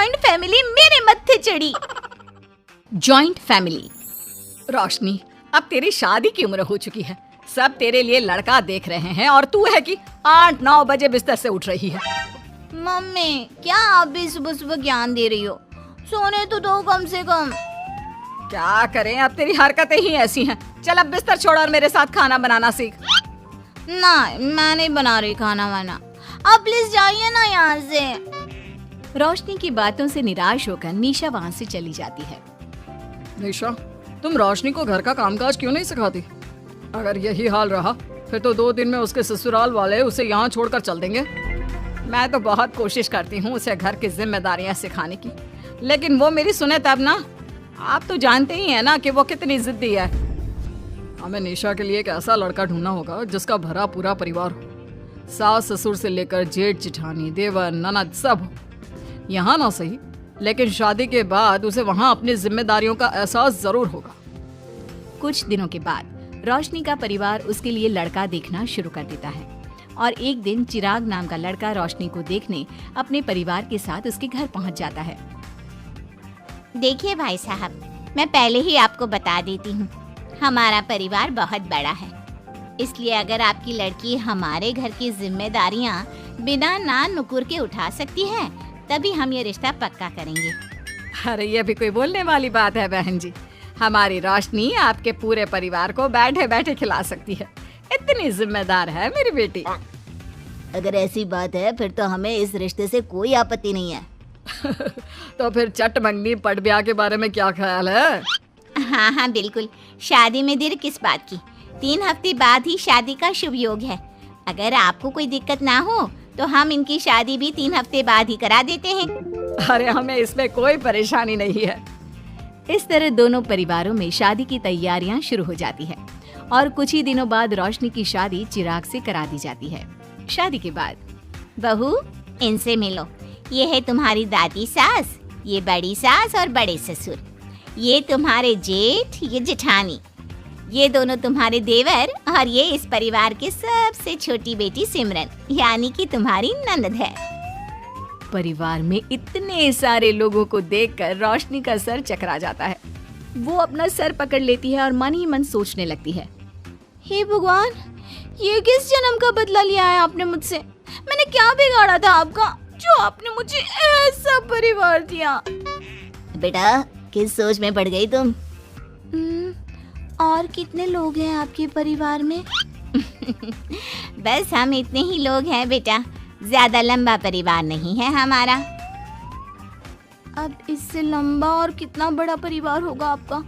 Joint family मेरे मत्थे चढ़ी। Joint family. रोशनी, अब तेरी शादी की उम्र हो चुकी है, सब तेरे लिए लड़का देख रहे हैं और तू है कि 8-9 बजे बिस्तर से उठ रही है। मम्मी, क्या आप भी सुबह सुबह ज्ञान दे रही हो? सोने तो दो कम से कम। क्या करें, अब तेरी हरकतें ही ऐसी हैं। चल अब बिस्तर छोड़ और मेरे साथ खाना बनाना सीख। ना, मैं नहीं बना रही खाना वाना, आप प्लीज जाइए ना यहाँ से। रोशनी की बातों से निराश होकर निशा वहाँ से चली जाती है। निशा, तुम रोशनी को घर का कामकाज क्यों नहीं सिखाती? अगर यही हाल रहा फिर तो 2 दिन में उसके ससुराल वाले उसे यहाँ छोड़कर चल देंगे। मैं तो बहुत कोशिश करती हूँ उसे घर की जिम्मेदारियाँ सिखाने की, लेकिन वो मेरी सुने तब ना। आप तो जानते ही हैं ना कि वो कितनी जिद्दी है। हमें निशा के लिए एक ऐसा लड़का ढूंढना होगा जिसका भरा पूरा परिवार हो, सास ससुर से लेकर जेठ जेठानी देवर ननद सब हो। यहाँ ना सही, लेकिन शादी के बाद उसे वहाँ अपनी जिम्मेदारियों का एहसास जरूर होगा। कुछ दिनों के बाद रोशनी का परिवार उसके लिए लड़का देखना शुरू कर देता है और एक दिन चिराग नाम का लड़का रोशनी को देखने अपने परिवार के साथ उसके घर पहुंच जाता है। देखिए भाई साहब, मैं पहले ही आपको बता देती हूँ, हमारा परिवार बहुत बड़ा है, इसलिए अगर आपकी लड़की हमारे घर की जिम्मेदारियाँ बिना ना नुकुर के उठा सकती है तभी हम ये रिश्ता पक्का करेंगे। अरे ये भी कोई बोलने वाली बात है बहन जी, हमारी रोशनी आपके पूरे परिवार को बैठे बैठे खिला सकती है, इतनी जिम्मेदार है मेरी बेटी। अगर ऐसी बात है फिर तो हमें इस रिश्ते से कोई आपत्ति नहीं है। तो फिर चट मंगनी पट ब्याह के बारे में क्या ख्याल है? हाँ हाँ बिल्कुल, शादी में देर किस बात की, 3 हफ्ते बाद ही शादी का शुभ योग है। अगर आपको कोई दिक्कत ना हो तो हम इनकी शादी भी 3 हफ्ते बाद ही करा देते हैं। अरे हमें इसमें कोई परेशानी नहीं है। इस तरह दोनों परिवारों में शादी की तैयारियां शुरू हो जाती है और कुछ ही दिनों बाद रोशनी की शादी चिराग से करा दी जाती है। शादी के बाद, बहू इनसे मिलो, ये है तुम्हारी दादी सास, ये बड़ी सास और बड़े ससुर, ये तुम्हारे जेठ, ये जेठानी, ये दोनों तुम्हारे देवर और ये इस परिवार की सबसे छोटी बेटी सिमरन, यानी कि तुम्हारी ननद है। परिवार में इतने सारे लोगों को देखकर रोशनी का सर चकरा जाता है। वो अपना सर पकड़ लेती है और मन ही मन सोचने लगती है, हे भगवान, ये किस जन्म का बदला लिया है आपने मुझसे? मैंने क्या बिगाड़ा था आपका जो आपने मुझे ऐसा परिवार दिया? बेटा, किस सोच में पड़ गई तुम? और कितने लोग हैं आपके परिवार में? बस हम इतने ही लोग हैं बेटा, ज्यादा लंबा परिवार नहीं है हमारा। अब इससे लंबा और कितना बड़ा परिवार होगा आपका?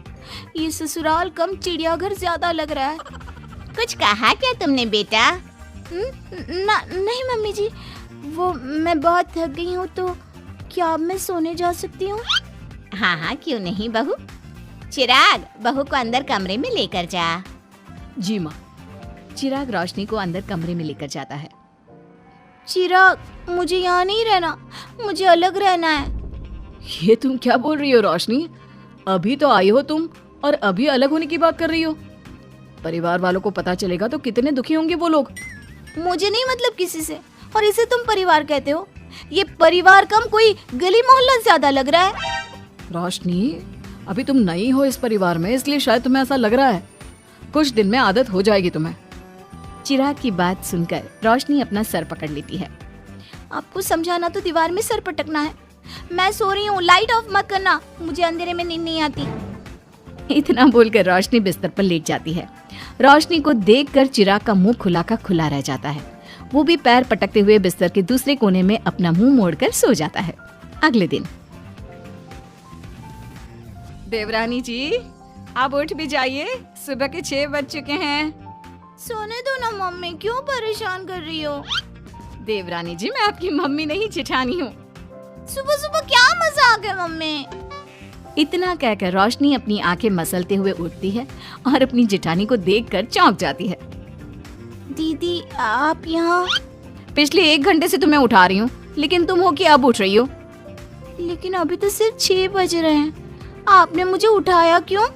ये ससुराल कम चिड़ियाघर ज्यादा लग रहा है। कुछ कहा क्या तुमने बेटा? नहीं मम्मी जी, वो मैं बहुत थक गई हूँ, तो क्या अब मैं सोने जा सकती हूँ? हाँ हाँ क्यों नहीं बहू। चिराग, बहू को अंदर कमरे में लेकर जा। जी माँ। चिराग रोशनी को अंदर कमरे में लेकर जाता है। चिराग, मुझे यहाँ नहीं रहना, मुझे अलग रहना है। ये तुम क्या बोल रही हो रोशनी? अभी तो आई हो तुम और अभी अलग होने की बात कर रही हो? परिवार वालों को पता चलेगा तो कितने दुखी होंगे वो लोग। मुझे नहीं मतलब किसी से, और इसे तुम परिवार कहते हो? ये परिवार कम कोई गली मोहल्ला ज्यादा लग रहा है। रोशनी, अभी तुम नई हो इस परिवार में, इसलिए शायद तुम्हें ऐसा लग रहा है, कुछ दिन में आदत हो जाएगी तुम्हें। चिराग की बात सुनकर रोशनी अपना सर पकड़ लेती है। आपको समझाना तो दीवार में सर पटकना है। मैं सो रही हूँ, लाइट ऑफ मत करना, मुझे अंधेरे में नींद नहीं आती। इतना बोलकर रोशनी बिस्तर पर लेट जाती है। रोशनी को देखकर चिराग का मुंह खुला का खुला रह जाता है। वो भी पैर पटकते हुए बिस्तर के दूसरे कोने में अपना मुंह मोड़कर सो जाता है। अगले दिन, देवरानी जी, आप उठ भी जाइए, सुबह के 6 बज चुके हैं। सोने दो ना मम्मी, क्यों परेशान कर रही हो? देवरानी जी, मैं आपकी मम्मी नहीं जेठानी हूँ। सुबह सुबह क्या मजाक है मम्मी? इतना कहकर रोशनी अपनी आंखें मसलते हुए उठती है और अपनी जेठानी को देखकर चौंक जाती है। दीदी, आप यहाँ? पिछले 1 घंटे से तुम्हें उठा रही हूँ, लेकिन तुम हो कि अब उठ रही हो? लेकिन अभी तो सिर्फ 6 बज रहे हैं, आपने मुझे उठाया क्यों?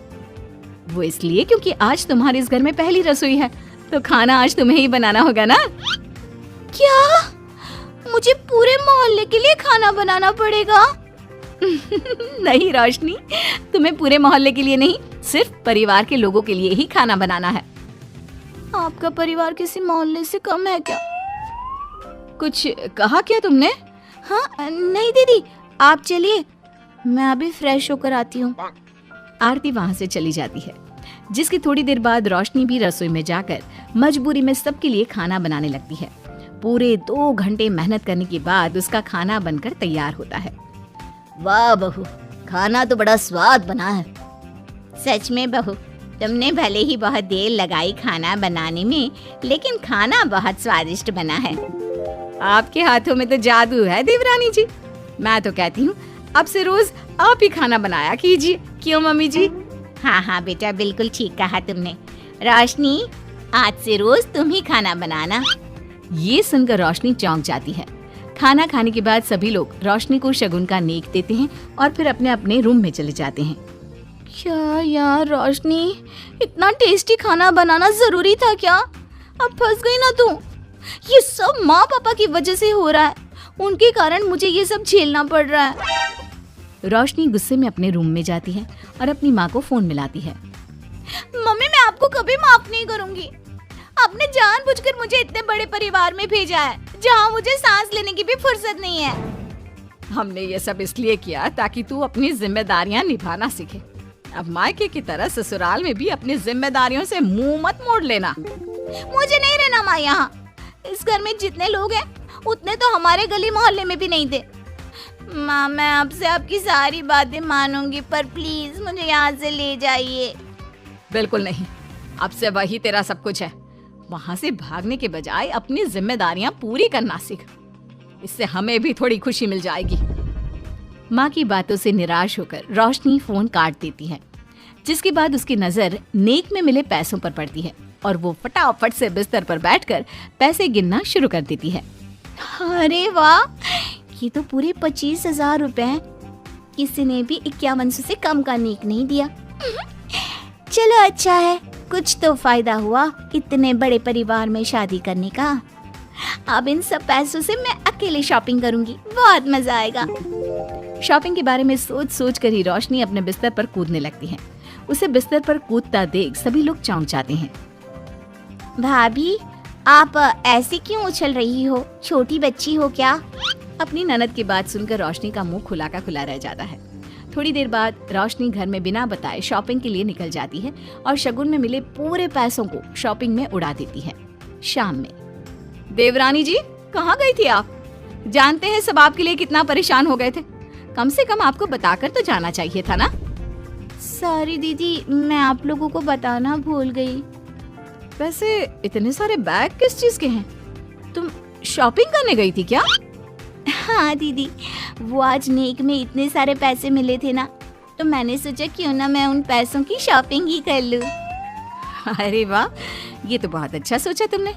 वो इसलिए क्योंकि आज तुम्हारे इस घर में पहली रसोई है, तो खाना आज तुम्हें ही बनाना होगा ना। क्या? मुझे पूरे मोहल्ले के लिए खाना बनाना पड़ेगा? नहीं रोशनी, तुम्हें पूरे मोहल्ले के लिए नहीं, सिर्फ परिवार के लोगों के लिए ही खाना बनाना है। आपका परिवार किसी मोहल्ले से कम है क्या? कुछ कहा क्या तुमने? हाँ नहीं दीदी, आप चलिए, मैं अभी फ्रेश होकर आती हूँ। आरती वहाँ से चली जाती है, जिसकी थोड़ी देर बाद रोशनी भी रसोई में जाकर मजबूरी में सबके लिए खाना बनाने लगती है। पूरे 2 घंटे मेहनत करने के बाद उसका खाना बनकर तैयार होता है। वाह बहू, खाना तो बड़ा स्वाद बना है। सच में बहू, तुमने भले ही बहुत देर लगाई खाना बनाने में, लेकिन खाना बहुत स्वादिष्ट बना है। आपके हाथों में तो जादू है देवरानी जी। मैं तो कहती हूँ अब से रोज आप ही खाना बनाया कीजिए, क्यों मम्मी जी? हाँ हाँ बेटा, बिल्कुल ठीक कहा तुमने। रोशनी, आज से रोज तुम ही खाना बनाना। ये सुनकर रोशनी चौंक जाती है। खाना खाने के बाद सभी लोग रोशनी को शगुन का नेक देते हैं और फिर अपने अपने रूम में चले जाते हैं। क्या यार रोशनी, इतना टेस्टी खाना बनाना जरूरी था क्या? अब फंस गई ना तू। ये सब माँ पापा की वजह से हो रहा है, उनके कारण मुझे ये सब झेलना पड़ रहा है। रोशनी गुस्से में अपने रूम में जाती है और अपनी माँ को फोन मिलाती है। मम्मी, मैं आपको कभी माफ नहीं करूंगी। आपने जानबूझकर मुझे इतने बड़े परिवार में भेजा है, जहाँ मुझे सांस लेने की भी फुर्सत नहीं है। हमने ये सब इसलिए किया ताकि तू अपनी जिम्मेदारियाँ निभाना सीखे। अब मायके की तरह ससुराल में भी अपनी जिम्मेदारियों से मुंह मत मोड़ लेना। मुझे नहीं रहना माँ यहाँ। इस घर में जितने लोग हैं उतने तो हमारे गली मोहल्ले में भी नहीं थे। माँ, मैं आपसे आपकी सारी बातें मानूंगी, पर प्लीज मुझे यहाँ से ले जाइए। बिल्कुल नहीं, अब से वही तेरा सब कुछ है। वहाँ से भागने के बजाय अपनी जिम्मेदारियाँ पूरी करना सीख, इससे हमें भी थोड़ी खुशी मिल जाएगी। माँ की बातों से निराश होकर रोशनी फोन काट देती है, जिसके बाद उसकी नजर नेक में मिले पैसों पर पड़ती है और वो फटाफट से बिस्तर पर बैठकर पैसे गिनना शुरू कर देती है। अरे वाह, ये तो पूरे 25,000 रुपए हैं। किसी ने भी 5100 से कम का नेक नहीं दिया। चलो अच्छा है, कुछ तो फायदा हुआ इतने बड़े परिवार में शादी करने का। अब इन सब पैसों से मैं अकेले शॉपिंग करूंगी, बहुत मजा आएगा। शॉपिंग के बारे में सोच सोच कर ही रोशनी अपने बिस्तर पर कूदने लगती है। उसे बिस्तर पर कूदता देख सभी लोग चौंक जाते हैं। भाभी, आप ऐसे क्यों उछल रही हो? छोटी बच्ची हो क्या? अपनी ननद की बात सुनकर रोशनी का मुंह खुला का खुला रह जाता है। थोड़ी देर बाद रोशनी घर में बिना बताए शॉपिंग के लिए निकल जाती है और शगुन में मिले पूरे पैसों को शॉपिंग में उड़ा देती है। शाम में, देवरानी जी कहाँ गई थी आप? जानते हैं सब आपके लिए कितना परेशान हो गए थे, कम से कम आपको बताकर तो जाना चाहिए था ना। सॉरी दीदी, मैं आप लोगों को बताना भूल गई। वैसे इतने सारे बैग किस चीज के हैं? तुम शॉपिंग करने गई थी क्या? हाँ दीदी, वो आज नेक में इतने सारे पैसे मिले थे ना, तो मैंने सोचा क्यों ना मैं उन पैसों की शॉपिंग ही कर लूं। अरे वाह, ये तो बहुत अच्छा सोचा तुमने।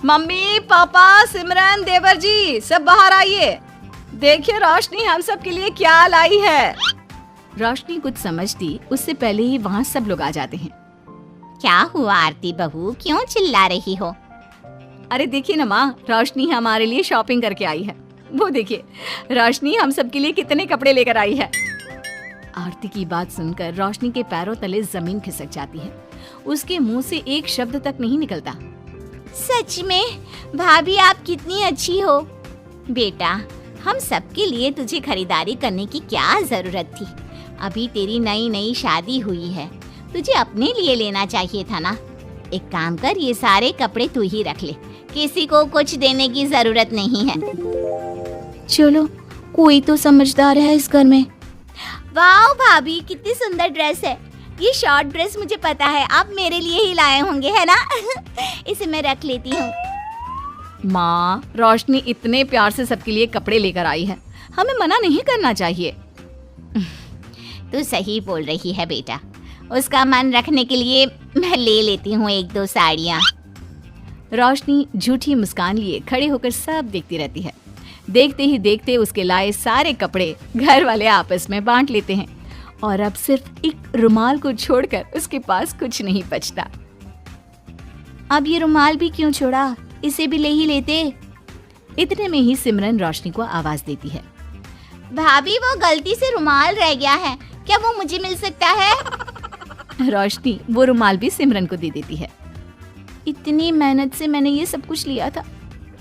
मम्मी, पापा, सिमरन, देवर जी, सब बाहर आइए। देखिए रोशनी हम सब के लिए क्या लाई है। रोशनी कुछ समझती उससे पहले ही वहाँ सब लोग आ जाते हैं। क्या हुआ आरती बहू, क्यों चिल्ला रही हो? अरे देखिए ना माँ, रोशनी हमारे लिए शॉपिंग करके आई है। वो देखिए, रोशनी हम सब के लिए कितने कपड़े लेकर आई है। आरती की बात सुनकर रोशनी के पैरों तले जमीन खिसक जाती है। उसके मुंह से एक शब्द तक नहीं निकलता। सच में भाभी, आप कितनी अच्छी हो। बेटा, हम सबके लिए तुझे खरीदारी करने की क्या जरूरत थी? अभी तेरी नई नई शादी हुई है, तुझे अपने लिए लेना चाहिए था ना। एक काम कर, ये सारे कपड़े तू ही रख ले, किसी को कुछ देने की जरूरत नहीं है। चलो, कोई तो समझदार है इस घर में। वाह भाभी, कितनी सुंदर ड्रेस है। ये शॉर्ट ड्रेस मुझे पता है आप मेरे लिए ही लाए होंगे, है ना? इसे मैं रख लेती हूँ। माँ, रोशनी इतने प्यार से सबके लिए कपड़े लेकर आई है, हमें मना नहीं करना चाहिए। तू सही बोल रही है बेटा, उसका मन रखने के लिए मैं ले लेती हूँ 1-2 साड़ियाँ। रोशनी झूठी मुस्कान लिए खड़े होकर सब देखती रहती है। देखते ही देखते उसके लाए सारे कपड़े घर वाले आपस में बांट लेते हैं और अब सिर्फ एक रुमाल को छोड़कर उसके पास कुछ नहीं बचता। अब ये रुमाल भी क्यों छोड़ा, इसे भी ले ही लेते। इतने में ही सिमरन रोशनी को आवाज देती है। भाभी वो गलती से रुमाल रह गया है, क्या वो मुझे मिल सकता है? रोशनी वो रुमाल भी सिमरन को दे देती है। इतनी मेहनत से मैंने ये सब कुछ लिया था,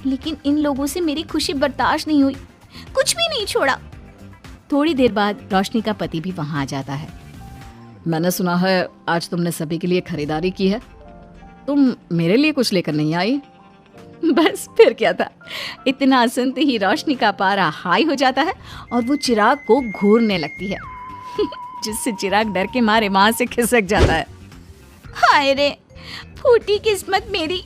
लेकिन इन लोगों से मेरी खुशी बर्दाश्त नहीं हुई, कुछ भी नहीं छोड़ा। थोड़ी देर बाद रोशनी का पति भी वहां आ जाता है। मैंने सुना है आज तुमने सभी के लिए खरीदारी की है। तुम मेरे लिए कुछ लेकर नहीं आई? बस फिर क्या था, इतना सुनते ही रोशनी का पारा हाई हो जाता है और वो चिराग को घूरने लगती है जिससे चिराग डर के मारे वहां से खिसक जाता है। हाय रे, फूटी किस्मत मेरी,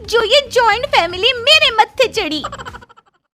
जो ये जॉइंट फैमिली मेरे मत्थे चढ़ी।